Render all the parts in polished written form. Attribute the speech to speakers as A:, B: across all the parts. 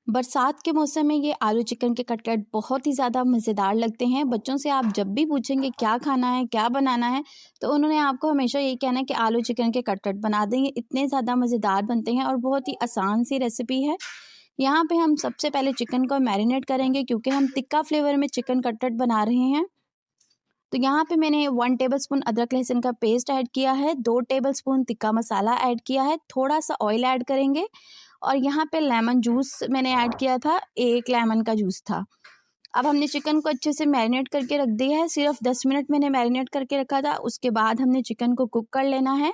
A: बरसात के मौसम में ये आलू चिकन के कटलेट बहुत ही ज़्यादा मज़ेदार लगते हैं। बच्चों से आप जब भी पूछेंगे क्या खाना है, क्या बनाना है, तो उन्होंने आपको हमेशा यही कहना है कि आलू चिकन के कटलेट बना दें। ये इतने ज़्यादा मज़ेदार बनते हैं और बहुत ही आसान सी रेसिपी है। यहाँ पे हम सबसे पहले चिकन को मैरिनेट करेंगे क्योंकि हम तिक्का फ्लेवर में चिकन कटलेट बना रहे हैं। तो यहाँ पे मैंने 1 टेबलस्पून अदरक लहसुन का पेस्ट ऐड किया है, 2 टेबलस्पून तिक्का मसाला ऐड किया है, थोड़ा-सा ऑयल ऐड करेंगे और यहाँ पे लेमन जूस मैंने ऐड किया था, 1 लेमन का जूस था। अब हमने चिकन को अच्छे से मैरिनेट करके रख दिया है, सिर्फ 10 मिनट मैंने मैरिनेट करके रखा था, उसके बाद हमने चिकन को कुक कर लेना है।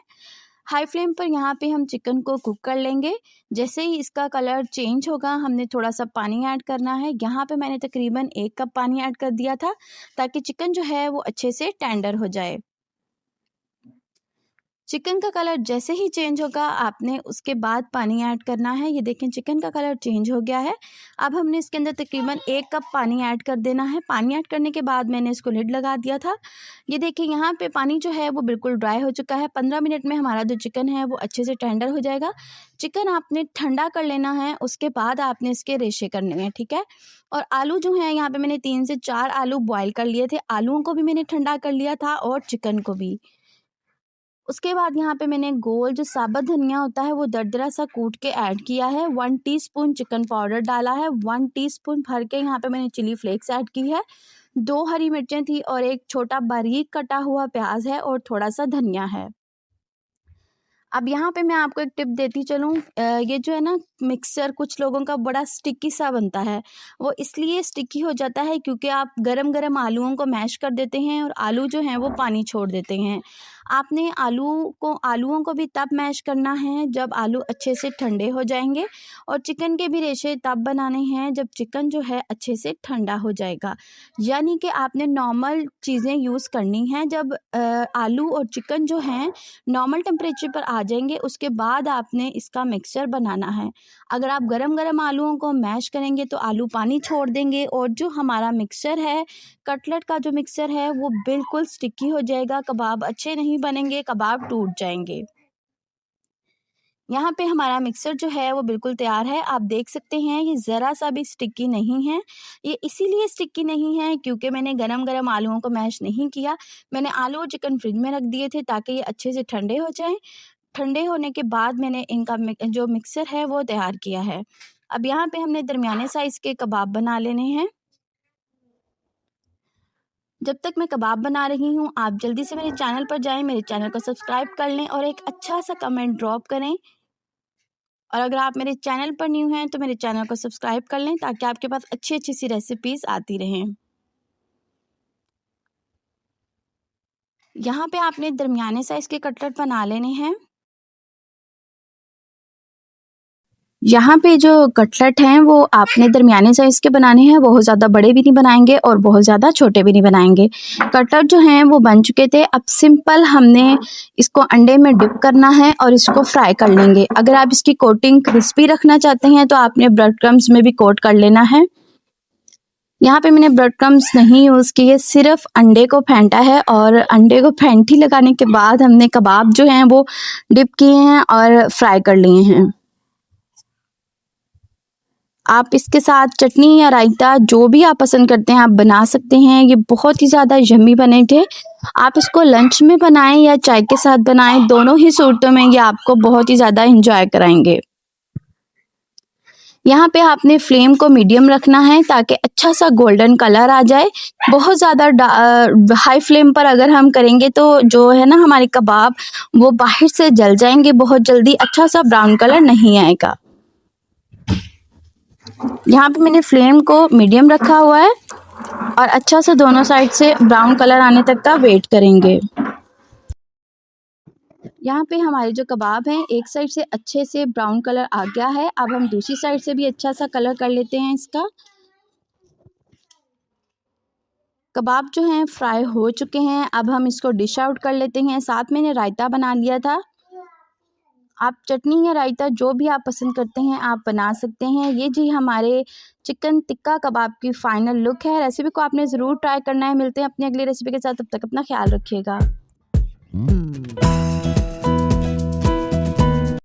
A: हाई फ्लेम पर यहाँ पे हम चिकन को कुक कर लेंगे। जैसे ही इसका कलर चेंज होगा हमने थोड़ा-सा पानी ऐड करना है। यहाँ पे मैंने तकरीबन 1 कप पानी ऐड कर दिया था ताकि चिकन जो है वो अच्छे से टेंडर हो जाए। चिकन का कलर जैसे ही चेंज होगा आपने उसके बाद पानी ऐड करना है। ये देखें चिकन का कलर चेंज हो गया है। अब हमने इसके अंदर तकरीबन 1 कप पानी ऐड कर देना है। पानी ऐड करने के बाद मैंने इसको लिड लगा दिया था। ये देखिए यहाँ पे पानी जो है वो बिल्कुल ड्राई हो चुका है। 15 मिनट में हमारा जो चिकन है वो अच्छे से टेंडर हो जाएगा। चिकन आपने ठंडा कर लेना है, उसके बाद आपने इसके रेशे करने हैं, ठीक है? और आलू जो हैं यहाँ पे मैंने 3 से 4 आलू बॉयल कर लिए थे। आलूओं को भी मैंने ठंडा कर लिया था और चिकन को भी। उसके बाद यहाँ पे मैंने गोल जो साबुत धनिया होता है वो दरदरा सा कूट के ऐड किया है। 1 टीस्पून चिकन पाउडर डाला है, 1 टीस्पून भर के यहाँ पे मैंने चिली फ्लेक्स ऐड की है, 2 हरी मिर्चें थी और एक छोटा बारीक कटा हुआ प्याज है और थोड़ा सा धनिया है। अब यहाँ पे मैं आपको एक टिप देती चलूँ, ये जो है ना मिक्सर कुछ लोगों का बड़ा स्टिकी सा बनता है। वो इसलिए स्टिकी हो जाता है क्योंकि आप गरम-गरम आलूओं को मैश कर देते हैं और आलू जो हैं वो पानी छोड़ देते हैं। आपने आलूओं को भी तब मैश करना है जब आलू अच्छे से ठंडे हो जाएँगे और चिकन के भी रेशे तब बनाने हैं जब चिकन जो है अच्छे से ठंडा हो जाएगा। यानी कि आपने नॉर्मल चीज़ें यूज़ करनी हैं जब आलू और चिकन जो हैं नॉर्मल टेम्परेचर पर आ जाएंगे उसके बाद आपने इसका मिक्सचर बनाना है। अगर आप गरम-गरम आलूओं को मैश करेंगे तो आलू पानी छोड़ देंगे और जो हमारा मिक्सचर है, कटलेट का जो मिक्सचर है वो बिल्कुल स्टिकी हो जाएगा, कबाब अच्छे नहीं बनेंगे, कबाब टूट जाएँगे। यहाँ पे हमारा मिक्सर जो है वो बिल्कुल तैयार है। आप देख सकते हैं ये ज़रा-सा भी स्टिकी नहीं है। ये इसीलिए स्टिकी नहीं है क्योंकि मैंने गरम-गरम आलूओं को मैश नहीं किया। मैंने आलू और चिकन फ्रिज में रख दिए थे ताकि ये अच्छे से ठंडे हो जाएँ। ठंडे होने के बाद मैंने इनका जो मिक्सर है वो तैयार किया है। अब यहाँ पे हमने दरमियाने साइज़ के कबाब बना लेने हैं। जब तक मैं कबाब बना रही हूँ, आप जल्दी से मेरे चैनल पर जाएँ, मेरे चैनल को सब्सक्राइब कर लें और एक अच्छा-सा कमेंट ड्रॉप करें। और अगर आप मेरे चैनल पर न्यू हैं, तो मेरे चैनल को सब्सक्राइब कर लें ताकि आपके पास अच्छी-अच्छी सी रेसिपीज़ आती रहें। यहाँ पे आपने दरमियाने साइज़ के कटलेट बना लेने हैं। यहाँ पे जो कटलेट हैं वो आपने दरमियाने साइज़ के बनाने हैं, बहुत ज़्यादा बड़े भी नहीं बनाएँगे और बहुत ज़्यादा छोटे भी नहीं बनाएँगे। कटलेट जो हैं वो बन चुके थे, अब सिंपल हमने इसको अंडे में डिप करना है और इसको फ्राई कर लेंगे। अगर आप इसकी कोटिंग क्रिस्पी रखना चाहते हैं तो आपने ब्रेड क्रम्ब्स में भी कोट कर लेना है। यहाँ पे मैंने ब्रेड क्रम्ब्स नहीं यूज़ किए, सिर्फ़ अंडे को फेंटा है और अंडे को फेंटी लगाने के बाद हमने कबाब जो हैं वो डिप किए हैं और फ्राई कर लिए हैं। आप इसके साथ चटनी या रायता जो भी आप पसंद करते हैं आप बना सकते हैं। ये बहुत ही ज़्यादा यम्मी बने थे। आप इसको लंच में बनाएँ या चाय के साथ बनाएँ, दोनों ही सूरतों में ये आपको बहुत ही ज़्यादा एन्जॉय कराएँगे। यहाँ पे आपने फ्लेम को मीडियम रखना है ताकि अच्छा-सा गोल्डन कलर आ जाए। बहुत ज़्यादा हाई फ्लेम पर अगर हम करेंगे तो जो है ना हमारे कबाब वो बाहर से जल जाएँगे बहुत जल्दी, अच्छा-सा ब्राउन कलर नहीं आएगा। यहाँ पे मैंने फ्लेम को मीडियम रखा हुआ है और अच्छा सा दोनों साइड से ब्राउन कलर आने तक का वेट करेंगे। यहाँ पे हमारे जो कबाब हैं एक साइड से अच्छे से ब्राउन कलर आ गया है। अब हम दूसरी साइड से भी अच्छा सा कलर कर लेते हैं इसका। कबाब जो हैं फ्राई हो चुके हैं, अब हम इसको डिश आउट कर लेते हैं। साथ मैंने रायता बना लिया था। आप चटनी या रायता जो भी आप पसंद करते हैं आप बना सकते हैं। ये जी हमारे चिकन टिक्का कबाब की फाइनल लुक है। रेसिपी को आपने ज़रूर ट्राई करना है। मिलते हैं अपनी अगली रेसिपी के साथ, तब तक अपना ख्याल रखिएगा।